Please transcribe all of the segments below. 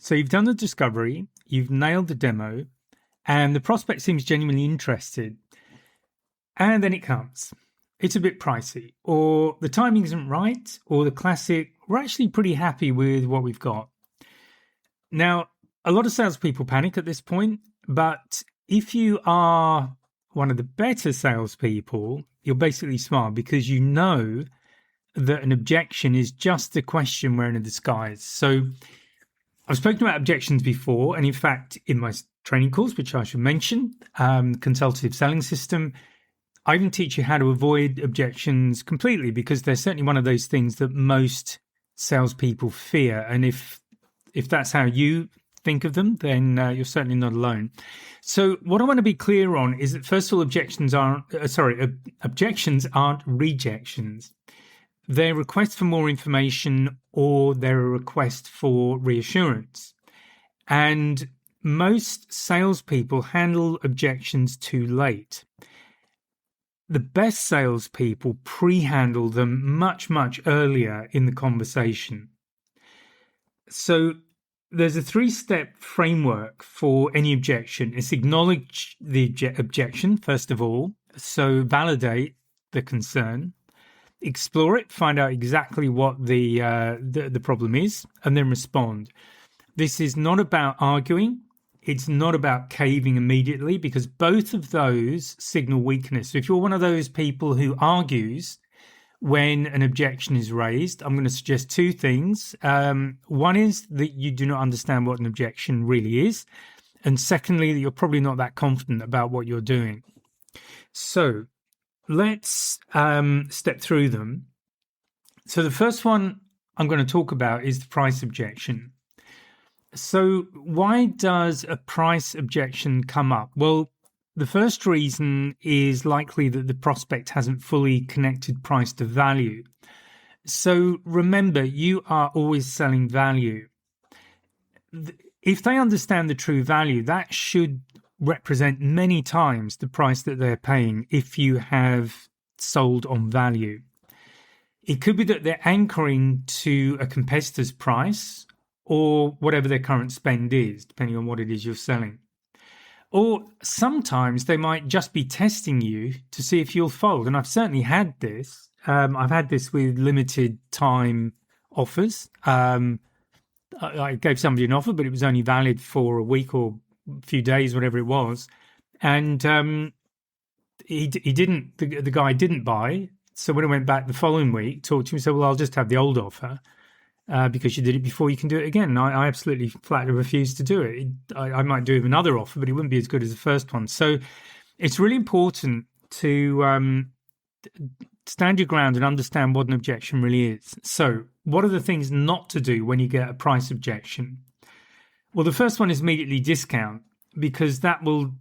So you've done the discovery, you've nailed the demo, and the prospect seems genuinely interested. And then it comes. It's a bit pricey, or the timing isn't right, or the classic, we're actually pretty happy with what we've got. Now, a lot of salespeople panic at this point, but if you are one of the better salespeople, you're basically smart because you know that an objection is just a question wearing a disguise. So I've spoken about objections before, and in fact, in my training course, which I should mention, Consultative Selling System, I even teach you how to avoid objections completely because they're certainly one of those things that most salespeople fear. And if that's how you think of them, then you're certainly not alone. So what I want to be clear on is that, first of all, objections aren't rejections. They're requests for more information or they're a request for reassurance. And most salespeople handle objections too late. The best salespeople pre-handle them much, much earlier in the conversation. So there's a 3-step framework for any objection. It's acknowledge the objection, first of all. So validate the concern, explore it, find out exactly what the problem is, and then respond. This is not about arguing. It's not about caving immediately because both of those signal weakness. So if you're one of those people who argues when an objection is raised, I'm going to suggest 2 things. One is that you do not understand what an objection really is. And secondly, that you're probably not that confident about what you're doing. So let's step through them. So the first one I'm going to talk about is the price objection. So why does a price objection come up? Well, the first reason is likely that the prospect hasn't fully connected price to value. So remember, you are always selling value. If they understand the true value, that should represent many times the price that they're paying if you have sold on value. It could be that they're anchoring to a competitor's price or whatever their current spend is, depending on what it is you're selling. Or sometimes they might just be testing you to see if you'll fold. And I've certainly had this. I've had this with limited time offers. I gave somebody an offer, but it was only valid for a week or a few days, whatever it was. And the guy didn't buy. So when I went back the following week, talked to him and said, well, I'll just have the old offer. Because you did it before, you can do it again. I absolutely flatly refuse to do it. I might do another offer, but it wouldn't be as good as the first one. So it's really important to stand your ground and understand what an objection really is. So what are the things not to do when you get a price objection? Well, the first one is immediately discount, because that will,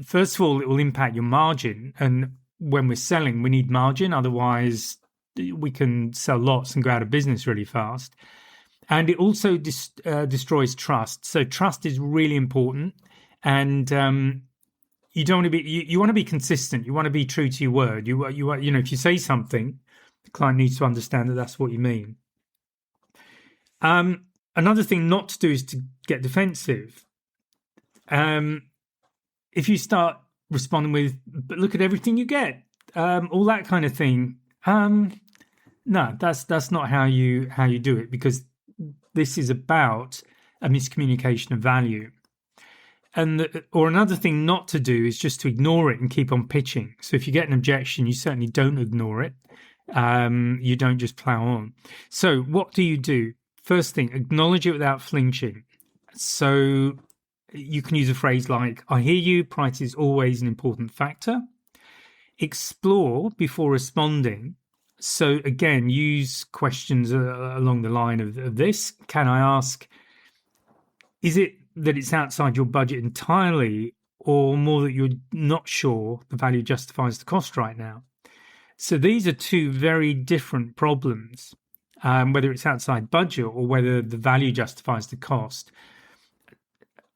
first of all, it will impact your margin. And when we're selling, we need margin. Otherwise, we can sell lots and go out of business really fast. And it also destroys trust. So trust is really important. And you don't want to be, you want to be consistent. You want to be true to your word. You know, if you say something, the client needs to understand that that's what you mean. Another thing not to do is to get defensive. If you start responding with, but look at everything you get, all that kind of thing. No, that's not how you do it, because this is about a miscommunication of value. Or another thing not to do is just to ignore it and keep on pitching. So if you get an objection, you certainly don't ignore it. You don't just plow on. So what do you do? First thing, acknowledge it without flinching. So you can use a phrase like, I hear you, price is always an important factor. Explore before responding. So again, use questions along the line of this. Can I ask, is it that it's outside your budget entirely, or more that you're not sure the value justifies the cost right now? So these are 2 very different problems, whether it's outside budget or whether the value justifies the cost.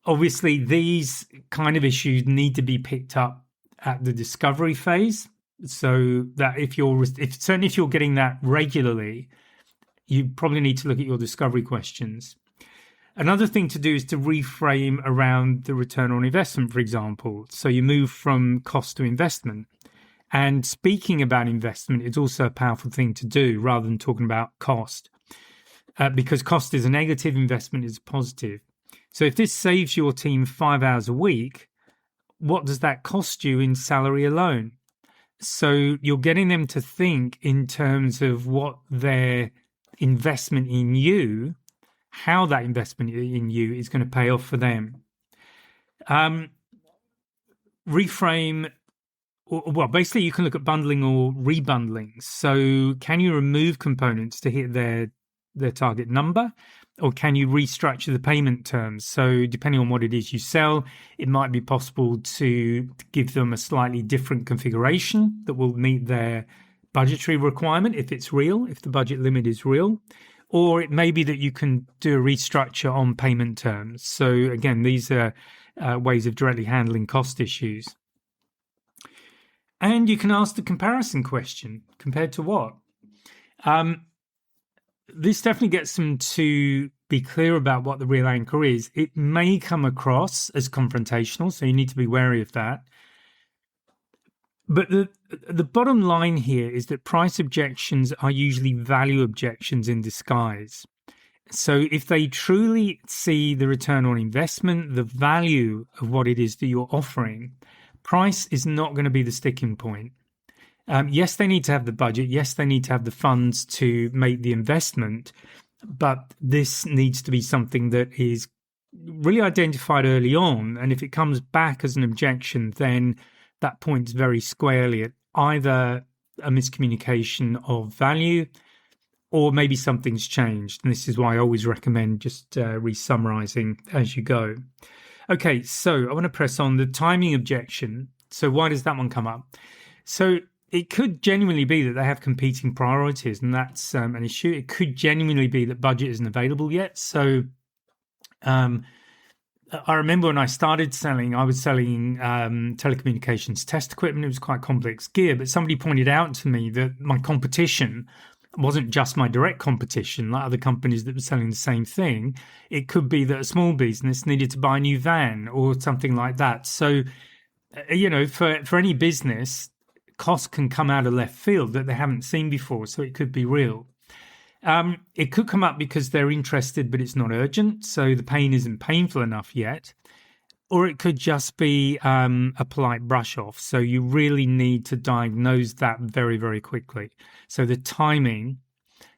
Obviously, these kind of issues need to be picked up at the discovery phase. So that if you're getting that regularly, you probably need to look at your discovery questions. Another thing to do is to reframe around the return on investment, for example. So you move from cost to investment. And speaking about investment is also a powerful thing to do rather than talking about cost, because cost is a negative, investment is a positive. So if this saves your team 5 hours a week, what does that cost you in salary alone? So you're getting them to think in terms of what their investment in you, how that investment in you is going to pay off for them. Reframe, well, basically you can look at bundling or rebundling. So can you remove components to hit their target number, or can you restructure the payment terms? So depending on what it is you sell, it might be possible to give them a slightly different configuration that will meet their budgetary requirement if it's real, if the budget limit is real. Or it may be that you can do a restructure on payment terms. So again, these are ways of directly handling cost issues. And you can ask the comparison question, compared to what? This definitely gets them to be clear about what the real anchor is. It may come across as confrontational, so you need to be wary of that. But the bottom line here is that price objections are usually value objections in disguise. So if they truly see the return on investment, the value of what it is that you're offering, price is not going to be the sticking point. Yes, they need to have the budget. Yes, they need to have the funds to make the investment. But this needs to be something that is really identified early on. And if it comes back as an objection, then that points very squarely at either a miscommunication of value or maybe something's changed. And this is why I always recommend just re-summarizing as you go. Okay, so I want to press on the timing objection. So why does that one come up? So it could genuinely be that they have competing priorities, and that's an issue. It could genuinely be that budget isn't available yet. So I remember when I started selling, I was selling telecommunications test equipment. It was quite complex gear, but somebody pointed out to me that my competition wasn't just my direct competition, like other companies that were selling the same thing. It could be that a small business needed to buy a new van or something like that. So, for any business, costs can come out of left field that they haven't seen before. So it could be real. It could come up because they're interested, but it's not urgent. So the pain isn't painful enough yet. Or it could just be a polite brush off. So you really need to diagnose that very, very quickly. So the timing,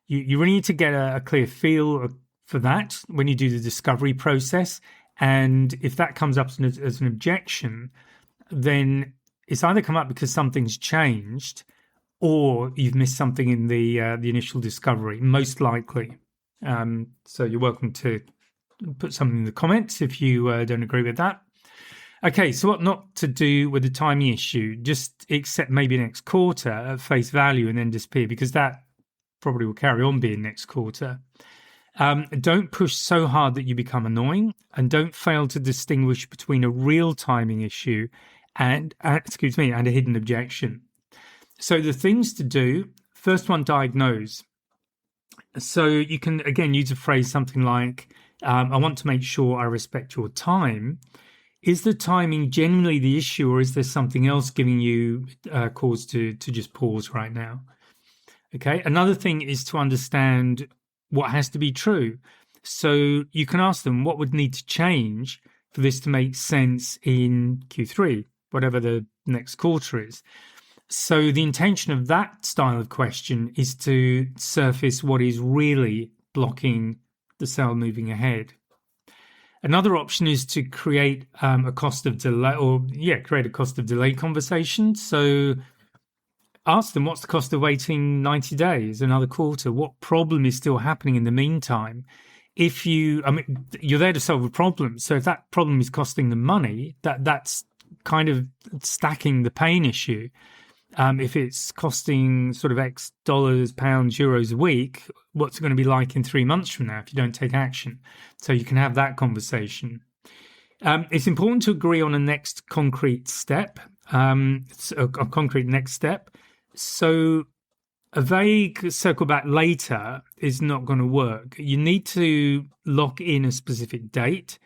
you really need to get a clear feel for that when you do the discovery process. And if that comes up as an objection, then it's either come up because something's changed or you've missed something in the initial discovery, most likely. So you're welcome to put something in the comments if you don't agree with that. Okay, so what not to do with the timing issue? Just accept maybe next quarter at face value and then disappear, because that probably will carry on being next quarter. Don't push so hard that you become annoying, and don't fail to distinguish between a real timing issue and a hidden objection. So the things to do, first one, diagnose. So you can, again, use a phrase something like, I want to make sure I respect your time. Is the timing genuinely the issue, or is there something else giving you cause to just pause right now? Okay. Another thing is to understand what has to be true. So you can ask them what would need to change for this to make sense in Q3, whatever the next quarter is. So the intention of that style of question is to surface what is really blocking the sale moving ahead. Another option is to create a cost of delay conversation. So ask them, what's the cost of waiting 90 days, another quarter? What problem is still happening in the meantime? You're there to solve a problem. So if that problem is costing them money, that's kind of stacking the pain issue. If it's costing sort of X dollars, pounds, euros a week, what's it going to be like in 3 months from now if you don't take action? So you can have that conversation. It's important to agree on a next concrete step, a concrete next step. So A vague circle back later is not going to work. You need to lock in a specific date.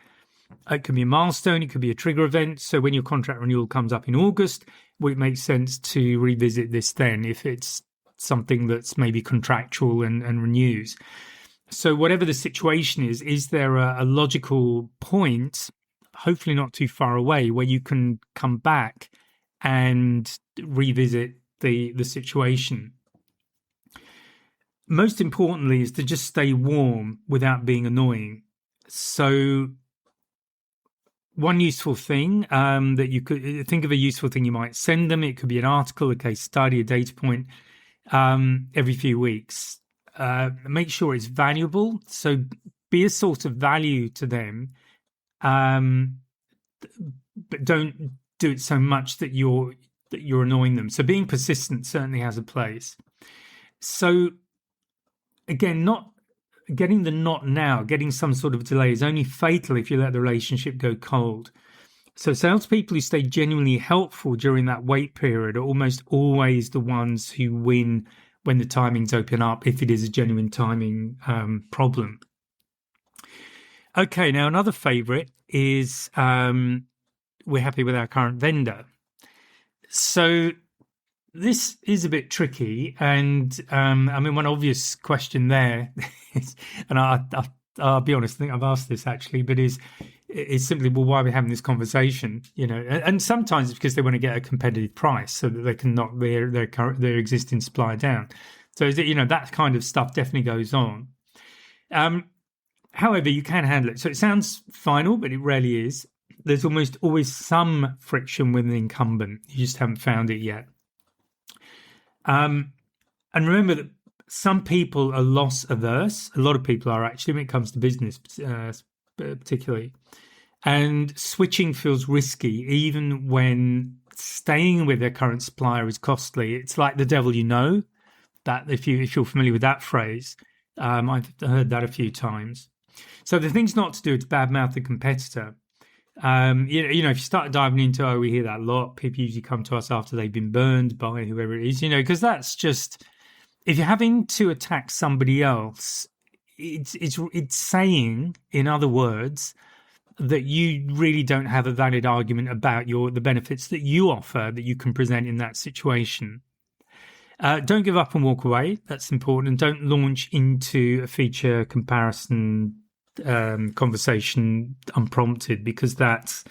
It can be a milestone, it could be a trigger event. So when your contract renewal comes up in August, well, it makes sense to revisit this then if it's something that's maybe contractual and renews. So whatever the situation is there a logical point, hopefully not too far away, where you can come back and revisit the situation? Most importantly is to just stay warm without being annoying. So one useful thing that you could think of, a useful thing you might send them. It could be an article, a case study, a data point every few weeks. Make sure it's valuable. So be a source of value to them, but don't do it so much that you're annoying them. So being persistent certainly has a place. So again, not getting the not now, getting some sort of delay is only fatal if you let the relationship go cold. So salespeople who stay genuinely helpful during that wait period are almost always the ones who win when the timings open up, if it is a genuine timing problem. Okay, now another favorite is we're happy with our current vendor. So this is a bit tricky, and one obvious question there is, and I'll be honest, I think I've asked this actually, but is simply, well, why are we having this conversation? And sometimes it's because they want to get a competitive price so that they can knock their existing supplier down. So that kind of stuff definitely goes on. However, you can handle it. So it sounds final, but it rarely is. There's almost always some friction with an incumbent. You just haven't found it yet. And remember that some people are loss averse. A lot of people are actually when it comes to business, particularly. And switching feels risky, even when staying with their current supplier is costly. It's like the devil you know. That if you're familiar with that phrase, I've heard that a few times. So the thing's not to do is badmouth the competitor. If you start diving into, we hear that a lot. People usually come to us after they've been burned by whoever it is, because that's just, if you're having to attack somebody else, it's saying, in other words, that you really don't have a valid argument about the benefits that you offer that you can present in that situation. Don't give up and walk away. That's important. And don't launch into a feature comparison conversation unprompted, because that's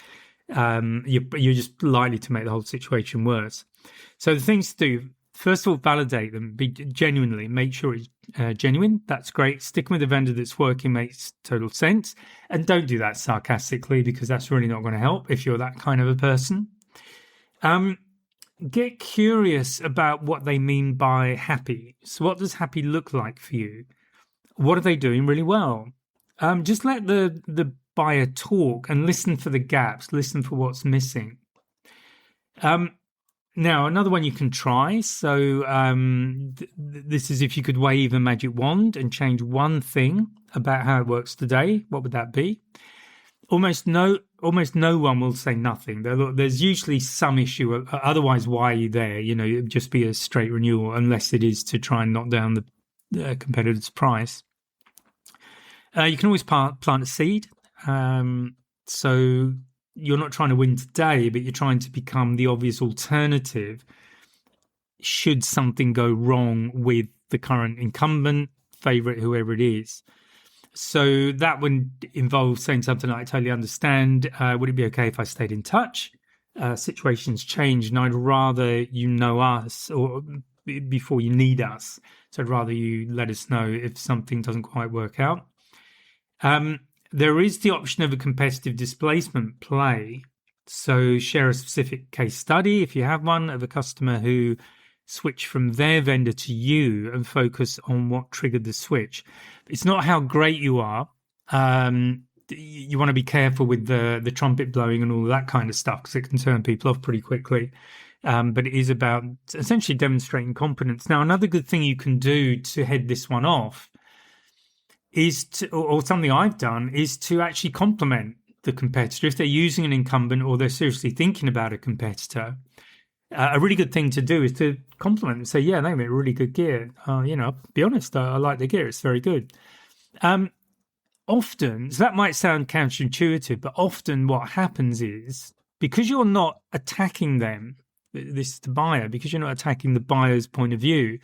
you're just likely to make the whole situation worse. So the things to do: first of all, validate them. Make sure it's genuine. That's great. Sticking with a vendor that's working makes total sense, and don't do that sarcastically, because that's really not going to help if you're that kind of a person. Get curious about what they mean by happy. So what does happy look like for you? What are they doing really well? Just let the buyer talk and listen for the gaps, listen for what's missing. Now, another one you can try. So this is if you could wave a magic wand and change one thing about how it works today, what would that be? Almost no one will say nothing. There's usually some issue. Otherwise, why are you there? It'd just be a straight renewal, unless it is to try and knock down the competitor's price. You can always plant a seed. So you're not trying to win today, but you're trying to become the obvious alternative should something go wrong with the current incumbent, favorite, whoever it is. So that would involve saying something like, I totally understand. Would it be okay if I stayed in touch? Situations change, and I'd rather you know us or before you need us. So I'd rather you let us know if something doesn't quite work out. There is the option of a competitive displacement play. So share a specific case study, if you have one, of a customer who switch from their vendor to you and focus on what triggered the switch. It's not how great you are. You want to be careful with the trumpet blowing and all that kind of stuff, because it can turn people off pretty quickly. But it is about essentially demonstrating competence. Now, another good thing you can do to head this one off is or something I've done, is to actually compliment the competitor. If they're using an incumbent or they're seriously thinking about a competitor, A really good thing to do is to compliment and say, yeah, they make really good gear. Be honest, I like the gear. It's very good. Often, so that might sound counterintuitive, but often what happens is because you're not attacking them, this is the buyer, because you're not attacking the buyer's point of view,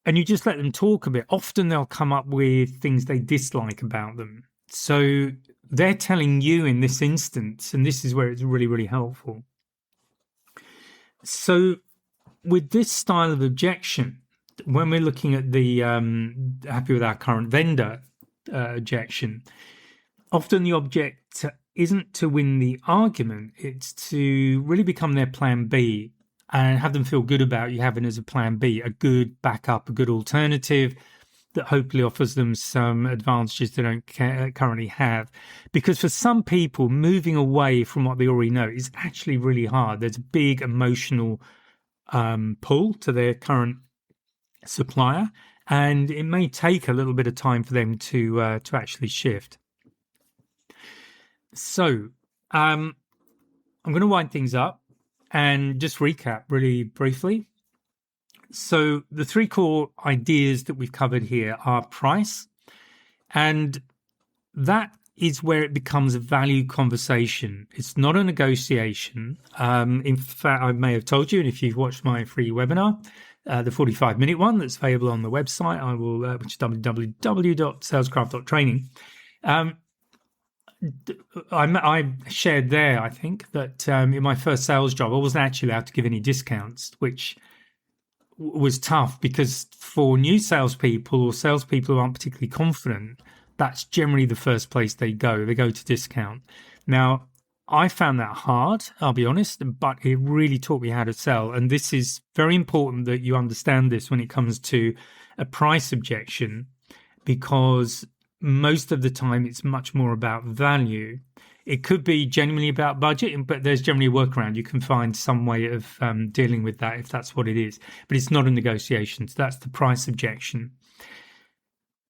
and you just let them talk a bit, often they'll come up with things they dislike about them. So they're telling you in this instance, and this is where it's really, really helpful. So with this style of objection, when we're looking at the happy with our current vendor objection, often the object isn't to win the argument, it's to really become their plan B and have them feel good about you having as a plan B, a good backup, a good alternative that hopefully offers them some advantages they don't currently have. Because for some people, moving away from what they already know is actually really hard. There's a big emotional pull to their current supplier, and it may take a little bit of time for them to actually shift. So I'm going to wind things up and just recap really briefly. So the three core ideas that we've covered here are price, and that is where it becomes a value conversation. It's not a negotiation. In fact, I may have told you, and if you've watched my free webinar, the 45-minute one that's available on the website, I will, which is www.salescraft.training. I shared there, I think, that in my first sales job, I wasn't actually allowed to give any discounts, which was tough because for new salespeople or salespeople who aren't particularly confident, that's generally the first place they go. They go to discount. Now, I found that hard, I'll be honest, but it really taught me how to sell. And this is very important that you understand this when it comes to a price objection, because most of the time it's much more about value. It could be genuinely about budget, but there's generally a workaround. You can find some way of dealing with that if that's what it is. But it's not a negotiation. So that's the price objection.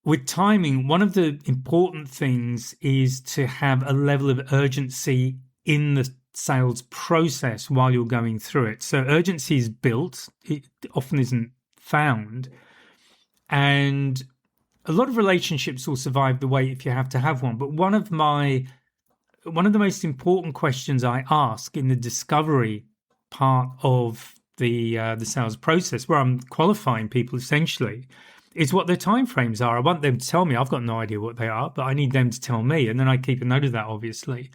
With timing, one of the important things is to have a level of urgency in the sales process while you're going through it. So urgency is built. It often isn't found. And a lot of relationships will survive the wait if you have to have one. But one of the most important questions I ask in the discovery part of the sales process, where I'm qualifying people essentially, is what their timeframes are. I want them to tell me. I've got no idea what they are, but I need them to tell me. And then I keep a note of that, obviously.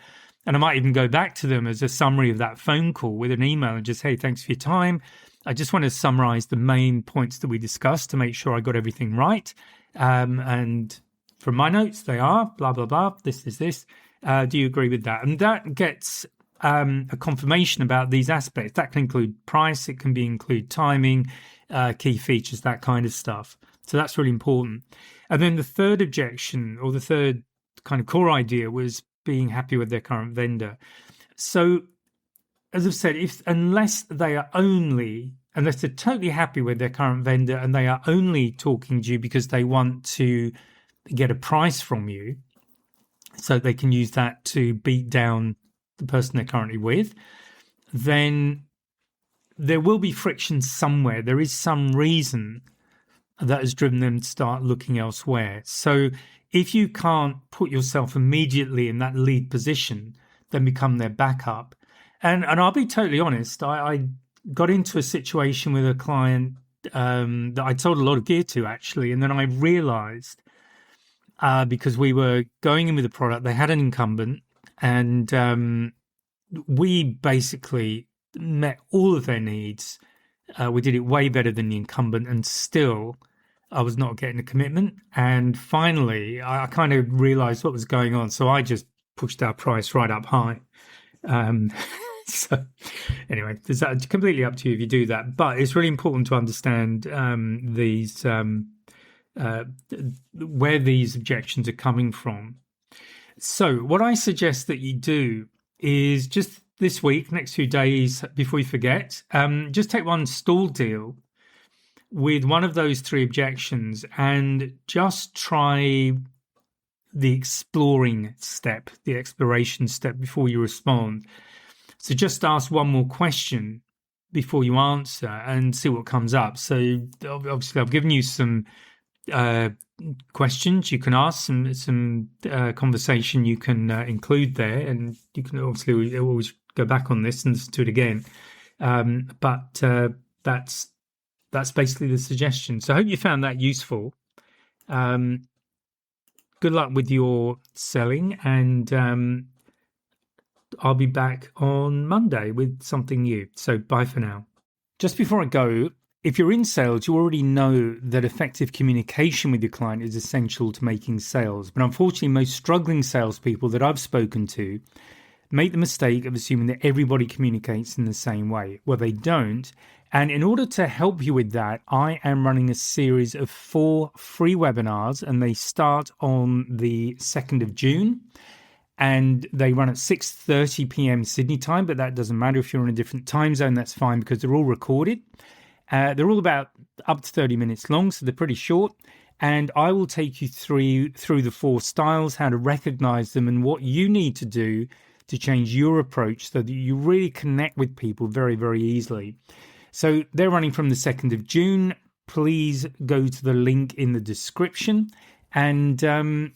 And I might even go back to them as a summary of that phone call with an email and just, hey, thanks for your time. I just want to summarize the main points that we discussed to make sure I got everything right. And from my notes, they are blah, blah, blah. This is this. Do you agree with that? And that gets a confirmation about these aspects. That can include price. It can include timing, key features, that kind of stuff. So that's really important. And then the third objection, or the third kind of core idea, was being happy with their current vendor. So as I've said, unless they're totally happy with their current vendor and they are only talking to you because they want to get a price from you, so they can use that to beat down the person they're currently with, then there will be friction somewhere. There is some reason that has driven them to start looking elsewhere. So if you can't put yourself immediately in that lead position, then become their backup. And I'll be totally honest, I got into a situation with a client that I sold a lot of gear to, actually, and then I realized, because we were going in with a product, they had an incumbent, and we basically met all of their needs. We did it way better than the incumbent, and still I was not getting a commitment. And finally, I kind of realized what was going on, so I just pushed our price right up high. So anyway, it's completely up to you if you do that. But it's really important to understand where these objections are coming from. So what I suggest that you do is just this week, next few days, before you forget, just take one stall deal with one of those three objections and just try the exploration step before you respond. So just ask one more question before you answer and see what comes up. So obviously I've given you some questions you can ask, some conversation you can include there, and you can obviously always go back on this and listen to it again. But that's basically the suggestion. So I hope you found that useful. Good luck with your selling, and I'll be back on Monday with something new. So bye for now. Just before I go, if you're in sales, you already know that effective communication with your client is essential to making sales. But unfortunately, most struggling salespeople that I've spoken to make the mistake of assuming that everybody communicates in the same way. Well, they don't. And in order to help you with that, I am running a series of 4 free webinars, and they start on the 2nd of June. And they run at 6:30 p.m. Sydney time, but that doesn't matter. If you're in a different time zone, that's fine, because they're all recorded. They're all about up to 30 minutes long, so they're pretty short. And I will take you through the 4 styles, how to recognize them, and what you need to do to change your approach so that you really connect with people very, very easily. So they're running from the 2nd of June. Please go to the link in the description. And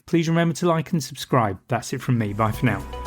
please remember to like and subscribe. That's it from me. Bye for now.